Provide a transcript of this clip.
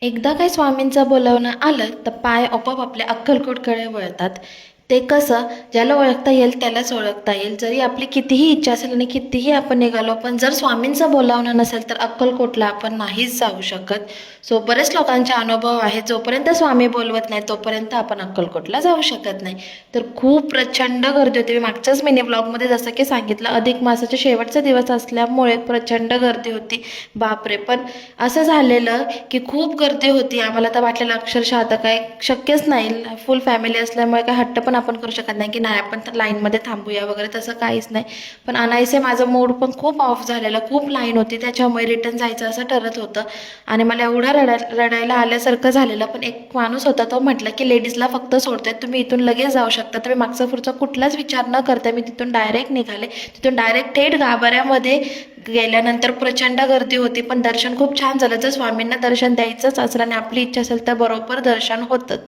एकदा काही स्वामींचं बोलावणं आलं तर पाय आपोआप आपल्या अक्कलकोटकडे वळतात. ते कसं, ज्याला ओळखता येईल त्यालाच ओळखता येईल. जरी आपली कितीही इच्छा असेल आणि कितीही आपण निघालो, पण जर स्वामींचं बोलावणं नसेल तर अक्कलकोटला आपण नाहीच जाऊ शकत. सो बरेच लोकांचे अनुभव आहेत, जोपर्यंत स्वामी बोलवत नाही तोपर्यंत आपण अक्कलकोटला जाऊ शकत नाही. तर खूप प्रचंड गर्दी होती. मी मागच्याच मिनी ब्लॉगमध्ये जसं की सांगितलं, अधिक मासाचे शेवटचे दिवस असल्यामुळे प्रचंड गर्दी होती. बापरे! पण असं झालेलं की खूप गर्दी होती. आम्हाला तर वाटलेलं अक्षरशः आता काय शक्यच नाही. फुल फॅमिली असल्यामुळे काय हट्ट पण आपण करू शकत नाही की नाही आपण तर लाईनमध्ये थांबूया वगैरे, तसं काहीच नाही. पण अनायसे माझं मूड पण खूप ऑफ झालेलं. खूप लाईन होती, त्याच्यामुळे रिटर्न जायचं असं ठरत होतं. आणि मला एवढा रडायला आल्यासारखं झालेलं. पण एक माणूस होता, तो म्हटला की लेडीजला फक्त सोडतायत, तुम्ही इथून लगेच जाऊ शकता. तर मी मागचा पुढचा कुठलाच विचार न करता मी तिथून डायरेक्ट निघाले. तिथून डायरेक्ट थेट गाभाऱ्यामध्ये गेल्यानंतर प्रचंड गर्दी होती, पण दर्शन खूप छान झालं. जर स्वामींना दर्शन द्यायचंच असेल आणि आपली इच्छा असेल तर बरोबर दर्शन होतं.